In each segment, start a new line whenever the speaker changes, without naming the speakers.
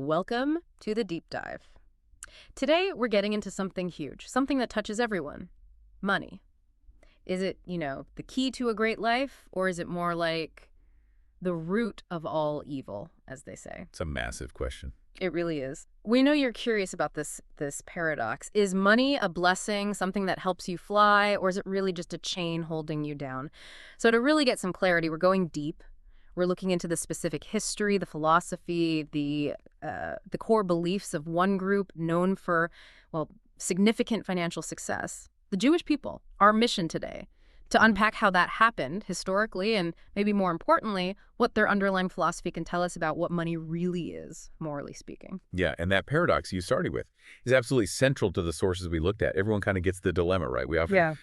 Welcome to the deep dive. Today, we're getting into something huge, something that touches everyone. Money. Is it, the key to a great life, or is it more like the root of all evil, as they say?
It's a massive question.
It really is. We know you're curious about this paradox. Is money a blessing, something that helps you fly, or is it really just a chain holding you down? So to really get some clarity, we're going deep. We're looking into the specific history, the philosophy, the core beliefs of one group known for, significant financial success. The Jewish people, our mission today, to unpack how that happened historically and maybe more importantly, what their underlying philosophy can tell us about what money really is, morally speaking.
Yeah, and that paradox you started with is absolutely central to the sources we looked at. Everyone kind of gets the dilemma, right? We often,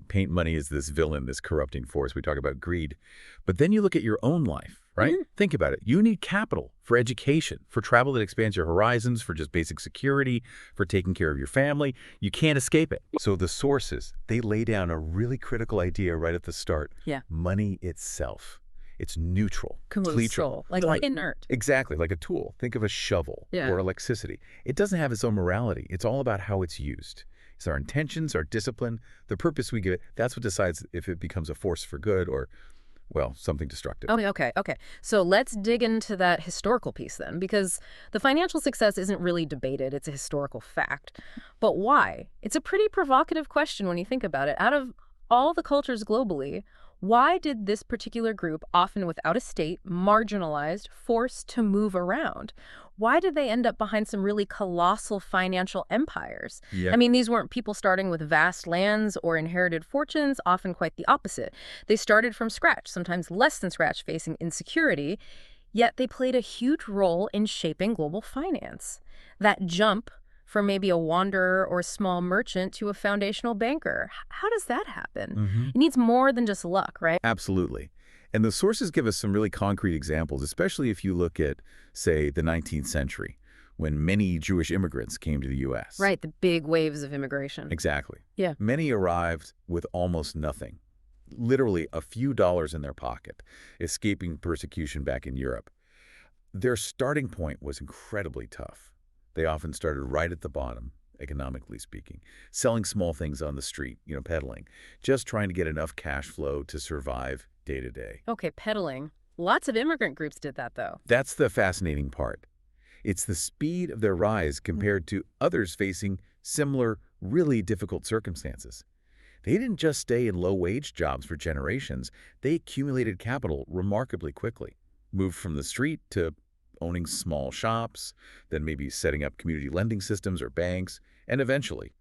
paint money as this villain, this corrupting force. We talk about greed. But then you look at your own life, right? Mm-hmm. Think about it. You need capital for education, for travel that expands your horizons, for just basic security, for taking care of your family. You can't escape it. So the sources, they lay down a really critical idea right at the start.
Yeah.
Money itself. It's neutral.
Neutral, like inert.
Exactly, like a tool. Think of a shovel or electricity. It doesn't have its own morality. It's all about how it's used. It's our intentions, our discipline, the purpose we give it. That's what decides if it becomes a force for good or, something destructive.
Okay. So let's dig into that historical piece then, because the financial success isn't really debated. It's a historical fact. But why? It's a pretty provocative question when you think about it. Out of all the cultures globally, why did this particular group, often without a state, marginalized, forced to move around? Why did they end up behind some really colossal financial empires?
Yeah.
I mean, these weren't people starting with vast lands or inherited fortunes, often quite the opposite. They started from scratch, sometimes less than scratch, facing insecurity, yet they played a huge role in shaping global finance. That jump from maybe a wanderer or small merchant to a foundational banker. How does that happen?
Mm-hmm.
It needs more than just luck, right?
Absolutely. And the sources give us some really concrete examples, especially if you look at, say, the 19th century, when many Jewish immigrants came to the U.S.
Right, the big waves of immigration.
Exactly.
Yeah.
Many arrived with almost nothing, literally a few dollars in their pocket, escaping persecution back in Europe. Their starting point was incredibly tough. They often started right at the bottom, economically speaking, selling small things on the street, peddling, just trying to get enough cash flow to survive day to day.
Okay, peddling. Lots of immigrant groups did that, though.
That's the fascinating part. It's the speed of their rise compared to others facing similar, really difficult circumstances. They didn't just stay in low-wage jobs for generations. They accumulated capital remarkably quickly, moved from the street to owning small shops, then maybe setting up community lending systems or banks, and eventually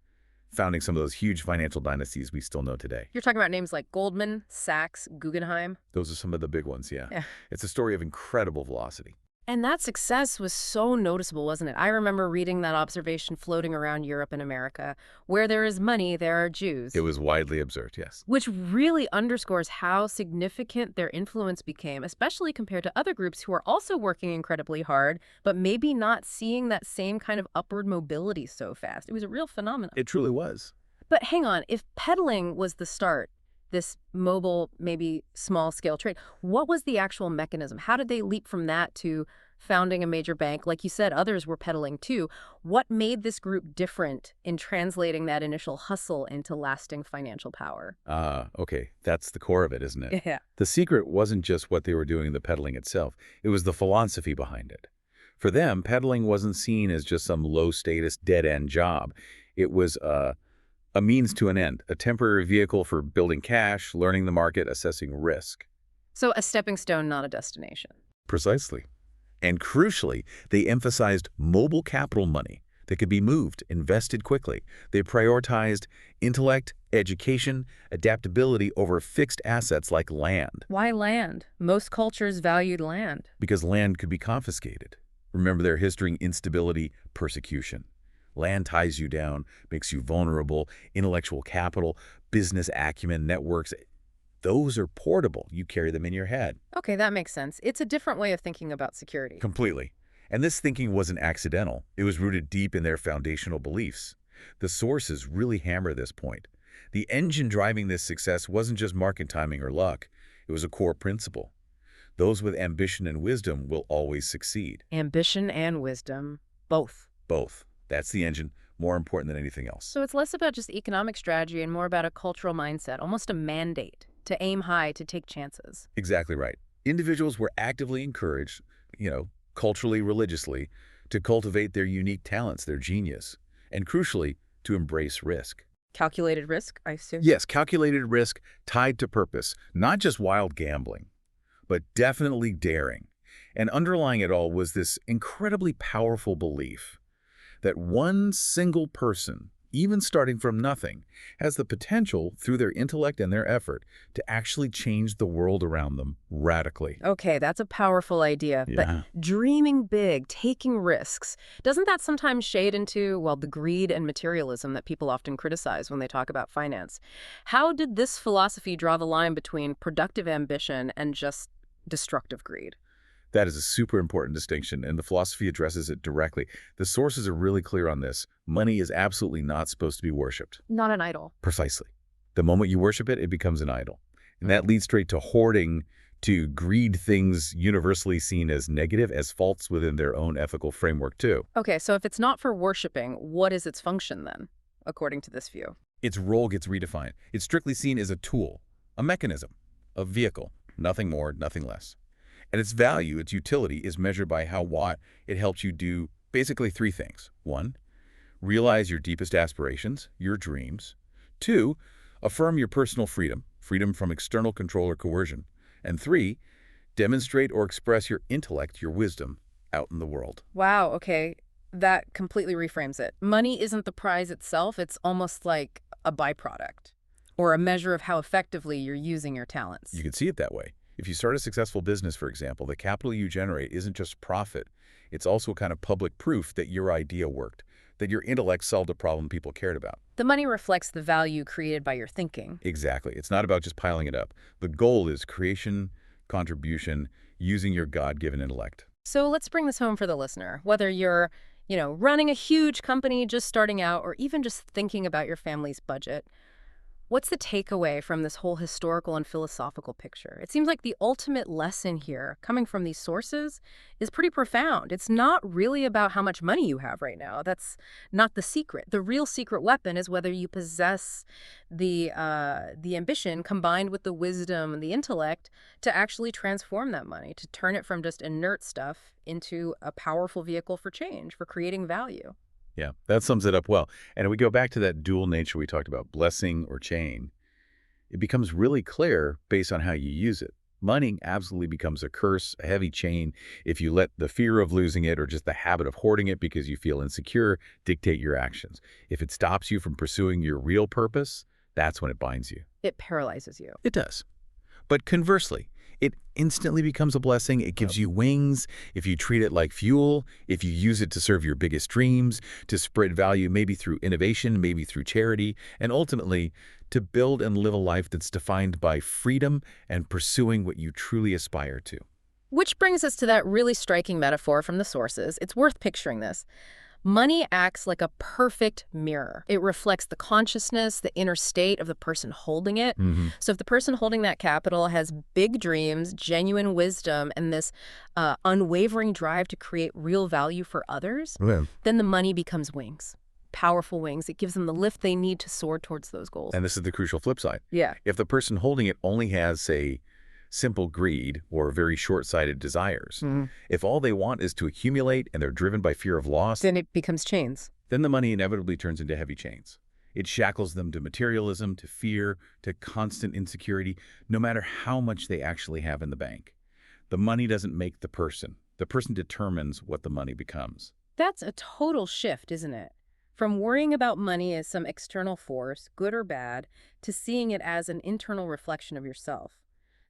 founding some of those huge financial dynasties we still know today.
You're talking about names like Goldman, Sachs, Guggenheim.
Those are some of the big ones, yeah. It's a story of incredible velocity.
And that success was so noticeable, wasn't it? I remember reading that observation floating around Europe and America. Where there is money, there are Jews.
It was widely observed, yes.
Which really underscores how significant their influence became, especially compared to other groups who are also working incredibly hard, but maybe not seeing that same kind of upward mobility so fast. It was a real phenomenon.
It truly was.
But hang on, if peddling was the start, this mobile, maybe small-scale trade, what was the actual mechanism? How did they leap from that to founding a major bank? Like you said, others were peddling too. What made this group different in translating that initial hustle into lasting financial power?
Okay. That's the core of it, isn't it?
Yeah.
The secret wasn't just what they were doing in the peddling itself. It was the philosophy behind it. For them, peddling wasn't seen as just some low-status, dead-end job. It was a means to an end, a temporary vehicle for building cash, learning the market, assessing risk.
So a stepping stone, not a destination.
Precisely. And crucially, they emphasized mobile capital money that could be moved, invested quickly. They prioritized intellect, education, adaptability over fixed assets like land.
Why land? Most cultures valued land.
Because land could be confiscated. Remember their history: instability, persecution. Land ties you down, makes you vulnerable. Intellectual capital, business acumen, networks, those are portable. You carry them in your head.
Okay, that makes sense. It's a different way of thinking about security.
Completely. And this thinking wasn't accidental. It was rooted deep in their foundational beliefs. The sources really hammer this point. The engine driving this success wasn't just market timing or luck. It was a core principle. Those with ambition and wisdom will always succeed.
Ambition and wisdom, both.
Both. That's the engine, more important than anything else.
So it's less about just economic strategy and more about a cultural mindset, almost a mandate to aim high, to take chances.
Exactly right. Individuals were actively encouraged, culturally, religiously, to cultivate their unique talents, their genius, and crucially, to embrace risk.
Calculated risk, I assume?
Yes, calculated risk tied to purpose, not just wild gambling, but definitely daring. And underlying it all was this incredibly powerful belief that one single person, even starting from nothing, has the potential, through their intellect and their effort, to actually change the world around them radically.
Okay, that's a powerful idea.
Yeah.
But dreaming big, taking risks, doesn't that sometimes shade into, well, the greed and materialism that people often criticize when they talk about finance? How did this philosophy draw the line between productive ambition and just destructive greed?
That is a super important distinction, and the philosophy addresses it directly. The sources are really clear on this. Money is absolutely not supposed to be worshipped.
Not an idol.
Precisely. The moment you worship it, it becomes an idol. And that leads straight to hoarding, to greed, things universally seen as negative, as faults within their own ethical framework, too.
Okay, so if it's not for worshiping, what is its function then, according to this view?
Its role gets redefined. It's strictly seen as a tool, a mechanism, a vehicle, nothing more, nothing less. And its value, its utility, is measured by how it helps you do basically three things. 1, realize your deepest aspirations, your dreams. 2, affirm your personal freedom, freedom from external control or coercion. And 3, demonstrate or express your intellect, your wisdom, out in the world.
Wow, okay. That completely reframes it. Money isn't the prize itself, it's almost like a byproduct or a measure of how effectively you're using your talents.
You can see it that way. If you start a successful business, for example, the capital you generate isn't just profit. It's also kind of public proof that your idea worked, that your intellect solved a problem people cared about.
The money reflects the value created by your thinking.
Exactly. It's not about just piling it up. The goal is creation, contribution, using your God-given intellect.
So let's bring this home for the listener. Whether you're, running a huge company, just starting out, or even just thinking about your family's budget, what's the takeaway from this whole historical and philosophical picture? It seems like the ultimate lesson here, coming from these sources, is pretty profound. It's not really about how much money you have right now. That's not the secret. The real secret weapon is whether you possess the ambition combined with the wisdom and the intellect to actually transform that money, to turn it from just inert stuff into a powerful vehicle for change, for creating value.
Yeah, that sums it up well. And if we go back to that dual nature we talked about, blessing or chain, it becomes really clear based on how you use it. Money absolutely becomes a curse, a heavy chain, if you let the fear of losing it or just the habit of hoarding it because you feel insecure dictate your actions. If it stops you from pursuing your real purpose, that's when it binds you.
It paralyzes you.
It does. But conversely, it instantly becomes a blessing. It gives you wings if you treat it like fuel, if you use it to serve your biggest dreams, to spread value maybe through innovation, maybe through charity, and ultimately to build and live a life that's defined by freedom and pursuing what you truly aspire to.
Which brings us to that really striking metaphor from the sources. It's worth picturing this. Money acts like a perfect mirror. It reflects the consciousness, the inner state of the person holding it. So if the person holding that capital has big dreams, genuine wisdom, and this unwavering drive to create real value for others, then the money becomes wings, powerful wings. It gives them the lift they need to soar towards those goals.
And this is the crucial flip side.
Yeah.
If the person holding it only has, say, simple greed or very short-sighted desires, if all they want is to accumulate and they're driven by fear of loss,
Then it becomes chains.
then the money inevitably turns into heavy chains. It shackles them to materialism, to fear, to constant insecurity, no matter how much they actually have in the bank. The money doesn't make the person. The person determines what the money becomes.
That's a total shift, isn't it? From worrying about money as some external force, good or bad, to seeing it as an internal reflection of yourself.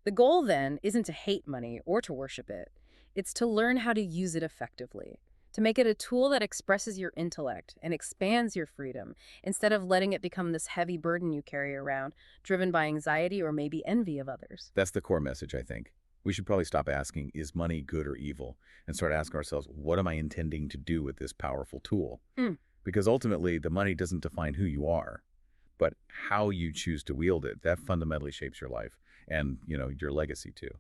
The goal, then, isn't to hate money or to worship it. It's to learn how to use it effectively, to make it a tool that expresses your intellect and expands your freedom, instead of letting it become this heavy burden you carry around, driven by anxiety or maybe envy of others.
That's the core message, I think. We should probably stop asking, is money good or evil? And start asking ourselves, what am I intending to do with this powerful tool? Because ultimately, the money doesn't define who you are, but how you choose to wield it. That fundamentally shapes your life and, your legacy too.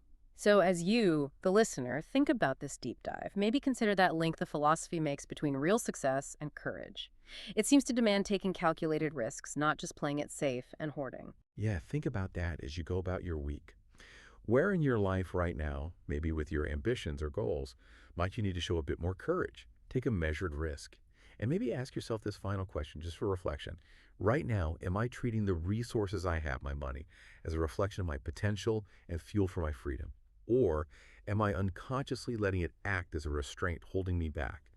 So, as you, the listener, think about this deep dive, maybe consider that link the philosophy makes between real success and courage. It seems to demand taking calculated risks, not just playing it safe and hoarding.
Yeah, think about that as you go about your week. Where in your life right now, maybe with your ambitions or goals, might you need to show a bit more courage? Take a measured risk. And maybe ask yourself this final question just for reflection. Right now, am I treating the resources I have, my money, as a reflection of my potential and fuel for my freedom? Or am I unconsciously letting it act as a restraint holding me back?